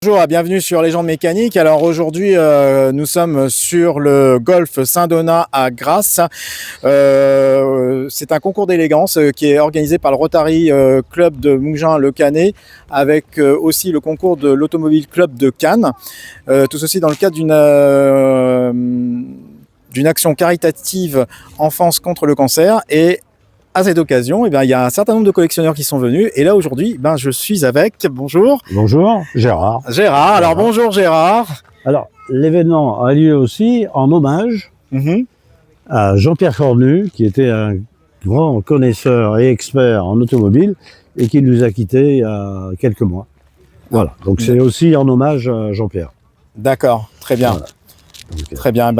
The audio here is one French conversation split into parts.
Bonjour et bienvenue sur Légende Mécanique. Alors aujourd'hui, nous sommes sur le golf Saint-Donat à Grasse. C'est un concours d'élégance qui est organisé par le Rotary Club de Mougins-le Canet avec aussi le concours de l'Automobile Club de Cannes. Tout ceci dans le cadre d'une action caritative Enfance contre le cancer. Et à cette occasion, il y a un certain nombre de collectionneurs qui sont venus. Et là, aujourd'hui, je suis avec... Bonjour. Bonjour, Gérard. Gérard. Alors, bonjour Gérard. Alors, l'événement a lieu aussi en hommage à Jean-Pierre Cornu, qui était un grand connaisseur et expert en automobile et qui nous a quittés il y a quelques mois. Voilà, donc c'est aussi en hommage à Jean-Pierre. D'accord, très bien. Voilà. Donc, très bien,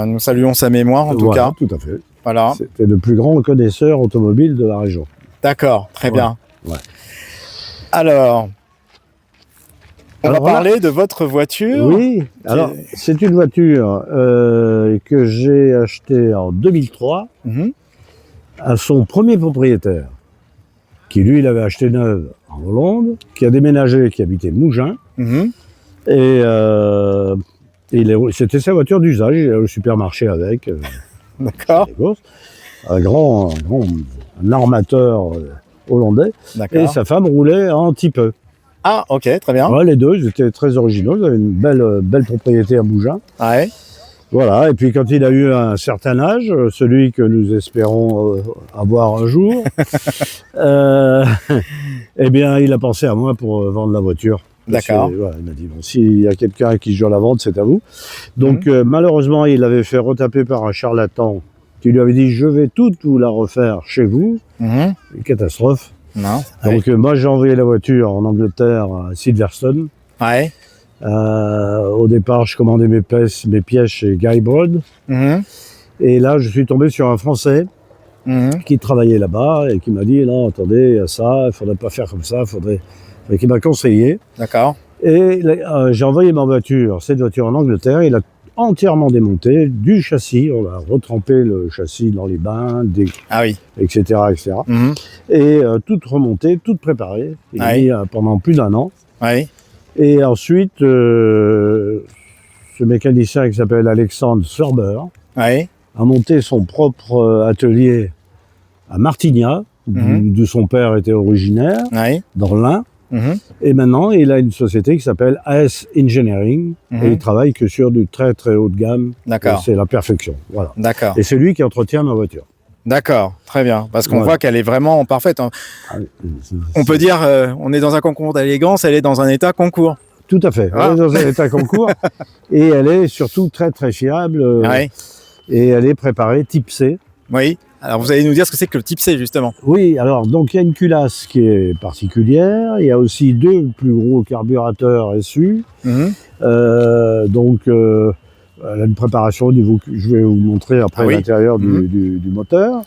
nous saluons sa mémoire en tout cas. Tout à fait. Voilà. C'était le plus grand connaisseur automobile de la région. D'accord, très bien. Ouais. Alors, on va parler de votre voiture. Oui, alors c'est une voiture que j'ai achetée en 2003 à son premier propriétaire, qui lui l'avait achetée neuve en Hollande, qui a déménagé, qui habitait Mougins, et c'était sa voiture d'usage, il allait au supermarché avec. D'accord. Un armateur hollandais, et sa femme roulait en type E. Ah, ok, très bien. Ouais, les deux, ils étaient très originaux, ils avaient une belle propriété à Mougins. Ouais. Voilà, et puis quand il a eu un certain âge, celui que nous espérons avoir un jour, eh bien, il a pensé à moi pour vendre la voiture. D'accord. Voilà, il m'a dit, bon, s'il y a quelqu'un qui jure la vente, c'est à vous. Donc, malheureusement, il l'avait fait retaper par un charlatan qui lui avait dit, je vais tout vous la refaire chez vous. Une catastrophe. Non. Donc, moi, j'ai envoyé la voiture en Angleterre à Silverstone. Ouais. Au départ, je commandais mes pièces chez Guy Broad. Et là, je suis tombé sur un Français qui travaillait là-bas et qui m'a dit, non, attendez, il y a ça, il ne faudrait pas faire comme ça, et qui m'a conseillé. D'accord. Et j'ai envoyé cette voiture en Angleterre, il a entièrement démonté du châssis, on a retrempé le châssis dans les bains, etc. Et toute remontée, toute préparée. Il a mis pendant plus d'1 an. Et ensuite, ce mécanicien qui s'appelle Alexandre Sorber a monté son propre atelier à Martignas, d'où son père était originaire, dans l'Ain. Et maintenant, il a une société qui s'appelle AS Engineering et il travaille que sur du très très haut de gamme. D'accord. C'est la perfection. Voilà. D'accord. Et c'est lui qui entretient ma voiture. D'accord, très bien. Parce qu'on voit qu'elle est vraiment parfaite. On peut dire, on est dans un concours d'élégance, elle est dans un état concours. Tout à fait. Elle est dans un état concours et elle est surtout très très fiable. Et elle est préparée type C. Oui. Alors vous allez nous dire ce que c'est que le type C justement. Oui, alors donc il y a une culasse qui est particulière, il y a aussi 2 plus gros carburateurs SU, donc elle a une préparation au niveau, je vais vous montrer après l'intérieur du moteur,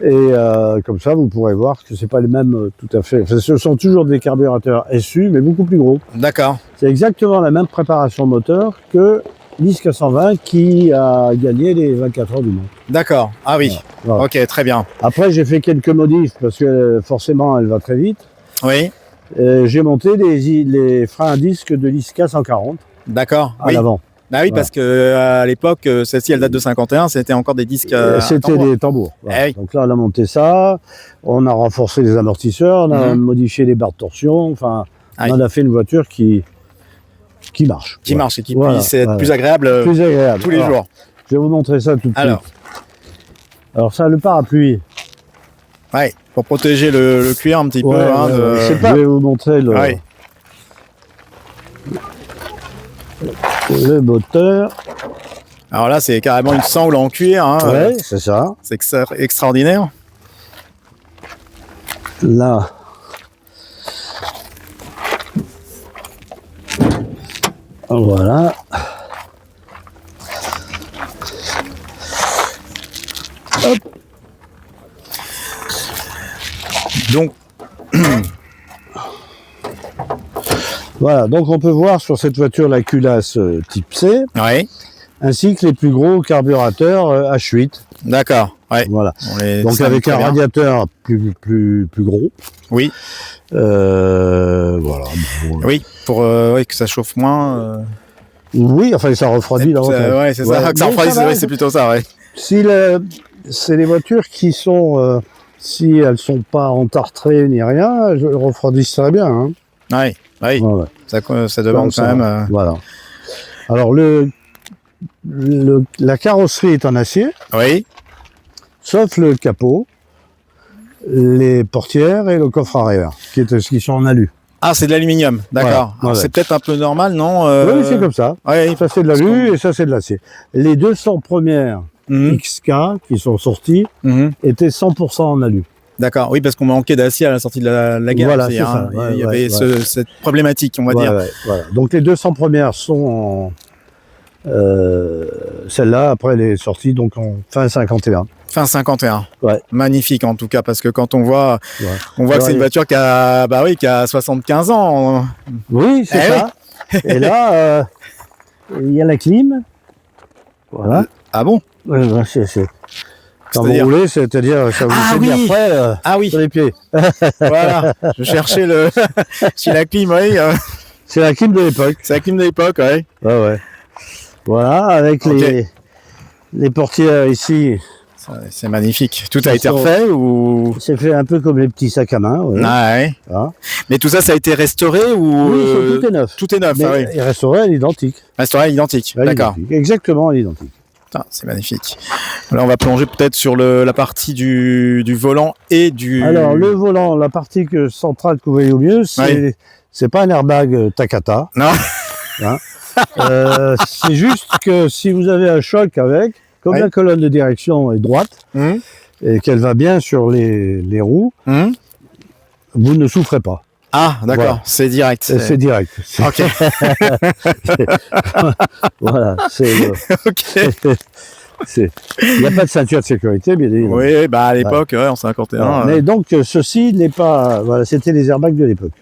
et comme ça vous pourrez voir que c'est pas les mêmes tout à fait, ce sont toujours des carburateurs SU mais beaucoup plus gros. D'accord. C'est exactement la même préparation moteur que l'Isca 120 qui a gagné les 24 heures du Mans. D'accord, ah oui, voilà. Ok, très bien. Après j'ai fait quelques modifs parce que forcément elle va très vite. Oui. J'ai monté les freins à disque de l'Isca 140. D'accord, à l'avant. Bah oui, parce que à l'époque, celle-ci elle date de 51, c'était encore des disques c'était des tambours. Voilà. Donc là on a monté ça, on a renforcé les amortisseurs, on a modifié les barres de torsion, enfin on a fait une voiture qui marche. Qui marche et qui puisse être plus agréable tous les jours. Je vais vous montrer ça tout de suite. Alors ça, le parapluie. Ouais, pour protéger le cuir un petit peu. Je vais vous montrer le moteur. Alors là, c'est carrément une sangle en cuir. Ouais, c'est ça. C'est extraordinaire. Là. Voilà. Hop. Donc, voilà, donc on peut voir sur cette voiture la culasse type C, ainsi que les plus gros carburateurs H8. D'accord. Voilà. Donc avec un radiateur plus gros. Oui. Voilà. Oui. Pour ouais, que ça chauffe moins. Oui, enfin ça refroidit davantage. Ouais, c'est ça. Que ça refroidit, c'est plutôt ça, ouais. Si c'est les voitures qui sont, si elles sont pas entartrées ni rien, elles refroidissent très bien. Hein. Ouais, oui. Ouais. Ça demande quand même. Voilà. Alors la carrosserie est en acier. Oui. Sauf le capot, les portières et le coffre arrière, qui sont en alu. Ah, c'est de l'aluminium, d'accord. Voilà. C'est peut-être un peu normal, non Oui, c'est comme ça. Ouais, ça, c'est de l'alu et ça, c'est de l'acier. Les 200 premières XK qui sont sorties étaient 100% en alu. D'accord, oui, parce qu'on manquait d'acier à la sortie de la guerre. Voilà, aussi, c'est ça. Il y avait cette problématique, on va dire. Voilà. Donc, les 200 premières sont en... celle-là, après, elle est sortie donc en fin 51. Fin 51. Ouais. Magnifique en tout cas, parce que quand on voit que c'est une voiture qui a 75 ans. Oui, c'est ça. Oui. Et là, il y a la clim. Voilà. Ah bon? Ouais, c'est... Quand vous roulez, c'est-à-dire ça vous fait bien frais sur les pieds. Voilà, je cherchais si la clim, oui. C'est la clim de l'époque. C'est la clim de l'époque, oui. Ouais. Voilà, avec les portières ici. C'est magnifique. Tout a été refait ou? C'est fait un peu comme les petits sacs à main. Ouais. Ah ouais. Ah. Mais tout ça a été restauré ou? Oui, tout est neuf. Tout est neuf, mais oui. Restauré à l'identique. Restauré à l'identique, d'accord. Exactement à l'identique. C'est magnifique. Là, on va plonger peut-être sur la partie du volant et du... Alors, le volant, la partie centrale que vous voyez au mieux, c'est pas un airbag Takata. Non. Hein. C'est juste que si vous avez un choc avec, comme la colonne de direction est droite et qu'elle va bien sur les roues, vous ne souffrez pas. Ah, d'accord, voilà. C'est direct. C'est direct. Ok. Voilà, il n'y a pas de ceinture de sécurité, bien évidemment. Oui, bah à l'époque, en 51. Voilà. Mais donc, ceci n'est pas... Voilà, c'était les airbags de l'époque.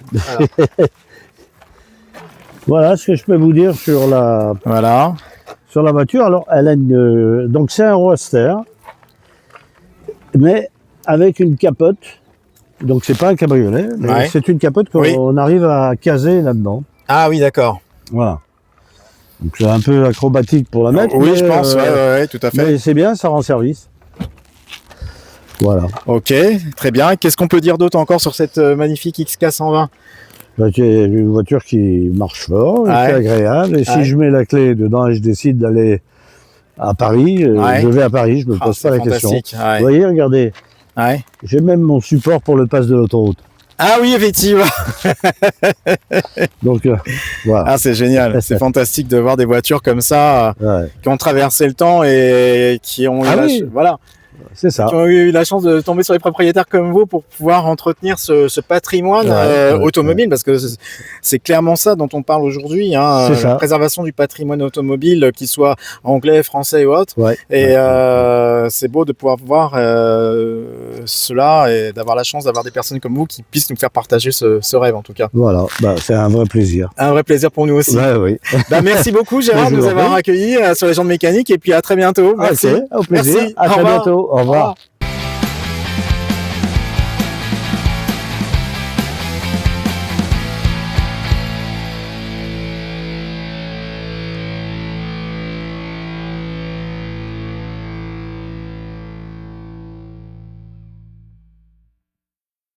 Voilà ce que je peux vous dire sur la voiture. Alors, elle a donc c'est un roadster, mais avec une capote. Donc c'est pas un cabriolet, mais c'est une capote qu'on arrive à caser là-dedans. Ah oui, d'accord. Voilà. Donc c'est un peu acrobatique pour la mettre. Oui, je pense, oui, tout à fait. Mais c'est bien, ça rend service. Voilà. Ok, très bien. Qu'est-ce qu'on peut dire d'autre encore sur cette magnifique XK120? C'est une voiture qui marche fort, qui est agréable. Et si je mets la clé dedans et je décide d'aller à Paris, je vais à Paris, je me pose pas la question. Vous voyez, regardez. J'ai même mon support pour le pass de l'autoroute. Ah oui, effectivement. Donc, voilà. Ah, c'est génial. C'est fantastique de voir des voitures comme ça qui ont traversé le temps et qui ont voilà. C'est ça. Qui ont eu la chance de tomber sur des propriétaires comme vous pour pouvoir entretenir ce patrimoine automobile, parce que c'est clairement ça dont on parle aujourd'hui, la préservation du patrimoine automobile, qu'il soit anglais, français ou autre. Et c'est beau de pouvoir voir cela et d'avoir la chance d'avoir des personnes comme vous qui puissent nous faire partager ce rêve, en tout cas. Voilà, c'est un vrai plaisir. Un vrai plaisir pour nous aussi. Oui. Merci beaucoup, Gérard, de nous avoir accueillis sur Les Gens de Mécanique, et puis à très bientôt. Merci. Au plaisir. Merci. À très bientôt. Au revoir.